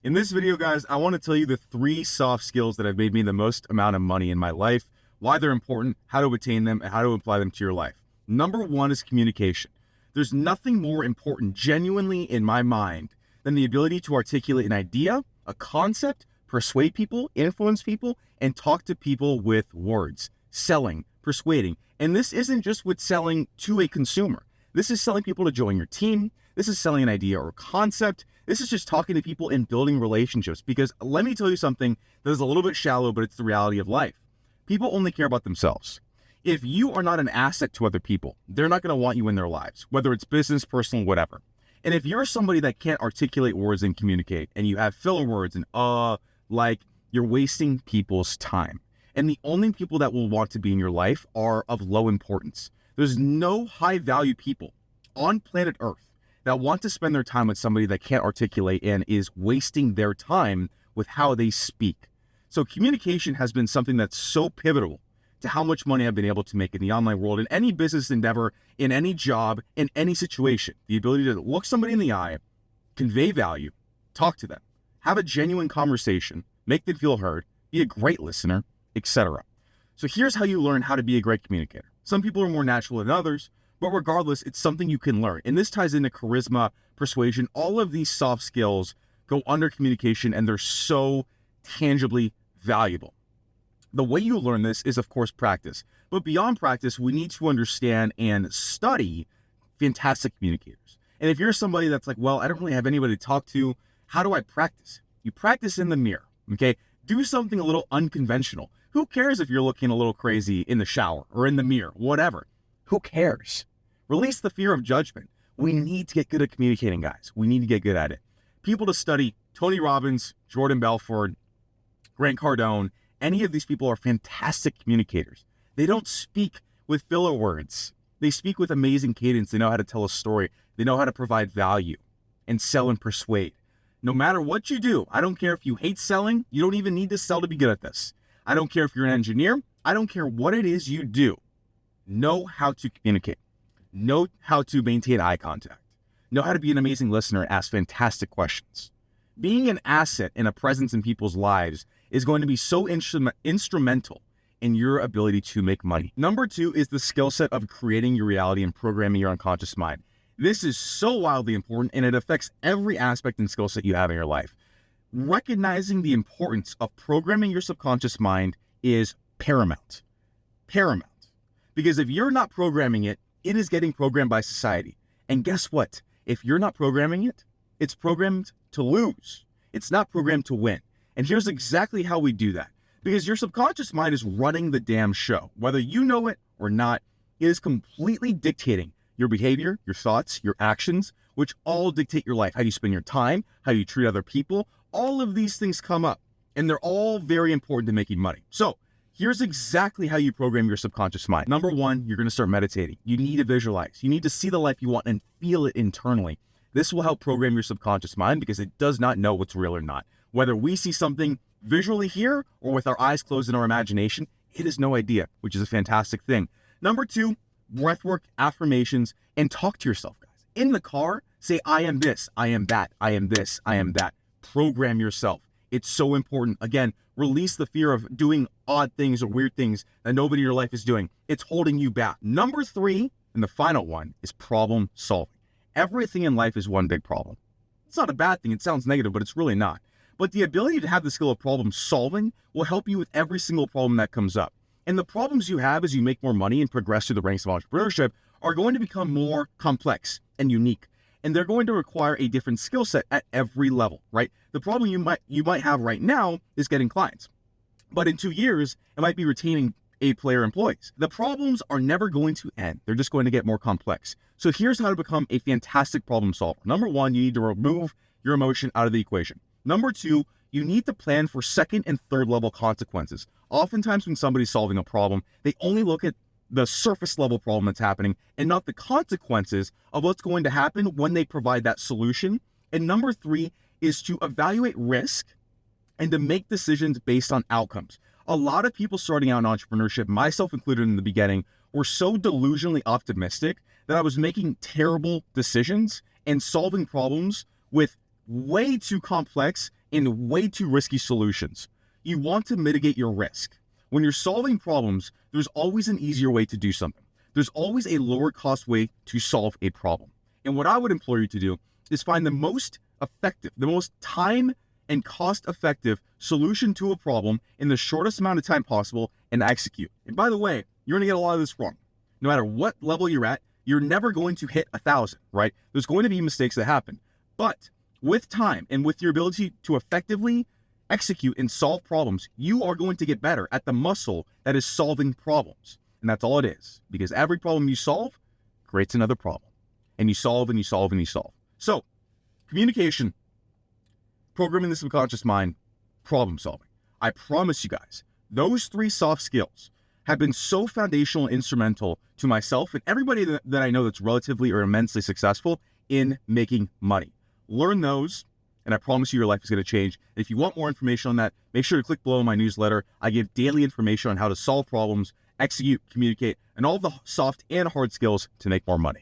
In this video, guys, I want to tell you the 3 soft skills that have made me the most amount of money in my life, why they're important, how to attain them, and how to apply them to your life. Number 1 is communication. There's nothing more important, genuinely in my mind, than the ability to articulate an idea, a concept, persuade people, influence people, and talk to people with words. Selling, persuading. And this isn't just with selling to a consumer. This is selling people to join your team. This is selling an idea or concept. This is just talking to people and building relationships. Because let me tell you something that is a little bit shallow, but it's the reality of life. People only care about themselves. If you are not an asset to other people, they're not going to want you in their lives, whether it's business, personal, whatever. And if you're somebody that can't articulate words and communicate, and you have filler words and like, you're wasting people's time. And the only people that will want to be in your life are of low importance. There's no high value people on planet Earth that want to spend their time with somebody that can't articulate and is wasting their time with how they speak. So communication has been something that's so pivotal to how much money I've been able to make in the online world, in any business endeavor, in any job, in any situation. The ability to look somebody in the eye, convey value, talk to them, have a genuine conversation, make them feel heard, be a great listener, etc. So here's how you learn how to be a great communicator. Some people are more natural than others, but regardless, it's something you can learn. And this ties into charisma, persuasion. All of these soft skills go under communication, and they're so tangibly valuable. The way you learn this is, of course, practice. But beyond practice, we need to understand and study fantastic communicators. And if you're somebody that's like, well, I don't really have anybody to talk to, how do I practice? You practice in the mirror, okay? Do something a little unconventional. Who cares if you're looking a little crazy in the shower or in the mirror, whatever? Who cares? Release the fear of judgment. We need to get good at communicating, guys. We need to get good at it. People to study: Tony Robbins, Jordan Belfort, Grant Cardone. Any of these people are fantastic communicators. They don't speak with filler words. They speak with amazing cadence. They know how to tell a story. They know how to provide value and sell and persuade. No matter what you do, I don't care if you hate selling. You don't even need to sell to be good at this. I don't care if you're an engineer. I don't care what it is you do. Know how to communicate. Know how to maintain eye contact. Know how to be an amazing listener and ask fantastic questions. Being an asset and a presence in people's lives is going to be so instrumental in your ability to make money. Number 2 is the skill set of creating your reality and programming your unconscious mind. This is so wildly important, and it affects every aspect and skill set you have in your life. Recognizing the importance of programming your subconscious mind is paramount. Paramount. Because if you're not programming it, it is getting programmed by society. And guess what? If you're not programming it, it's programmed to lose. It's not programmed to win. And here's exactly how we do that. Because your subconscious mind is running the damn show. Whether you know it or not, it is completely dictating your behavior, your thoughts, your actions, which all dictate your life. How you spend your time, how you treat other people. All of these things come up, and they're all very important to making money. So here's exactly how you program your subconscious mind. Number 1, you're going to start meditating. You need to visualize. You need to see the life you want and feel it internally. This will help program your subconscious mind because it does not know what's real or not. Whether we see something visually here or with our eyes closed in our imagination, it has no idea, which is a fantastic thing. Number 2, breathwork, affirmations, and talk to yourself, guys. In the car, say, I am this, I am that, I am this, I am that. Program yourself. It's so important. Again, release the fear of doing odd things or weird things that nobody in your life is doing. It's holding you back. Number 3, and the final one, is problem solving. Everything in life is one big problem. It's not a bad thing. It sounds negative, but it's really not. But the ability to have the skill of problem solving will help you with every single problem that comes up. And the problems you have as you make more money and progress through the ranks of entrepreneurship are going to become more complex and unique. And they're going to require a different skill set at every level, right? The problem you might have right now is getting clients. But in 2 years, it might be retaining A-player employees. The problems are never going to end. They're just going to get more complex. So here's how to become a fantastic problem solver. Number 1, you need to remove your emotion out of the equation. Number 2, you need to plan for second and third level consequences. Oftentimes when somebody's solving a problem, they only look at the surface level problem that's happening and not the consequences of what's going to happen when they provide that solution. And number 3 is to evaluate risk and to make decisions based on outcomes. A lot of people starting out in entrepreneurship, myself included in the beginning, were so delusionally optimistic that I was making terrible decisions and solving problems with way too complex and way too risky solutions. You want to mitigate your risk. When you're solving problems, there's always an easier way to do something. There's always a lower cost way to solve a problem. And what I would implore you to do is find the most effective, the most time and cost effective solution to a problem in the shortest amount of time possible and execute. And by the way, you're going to get a lot of this wrong. No matter what level you're at, you're never going to hit 1,000, right? There's going to be mistakes that happen. But with time and with your ability to effectively execute and solve problems, you are going to get better at the muscle that is solving problems. And that's all it is, because every problem you solve creates another problem. And you solve and you solve and you solve. So, communication, programming the subconscious mind, problem solving. I promise you guys, those 3 soft skills have been so foundational and instrumental to myself and everybody that I know that's relatively or immensely successful in making money. Learn those, and I promise you your life is going to change. If you want more information on that, make sure to click below in my newsletter. I give daily information on how to solve problems, execute, communicate, and all the soft and hard skills to make more money.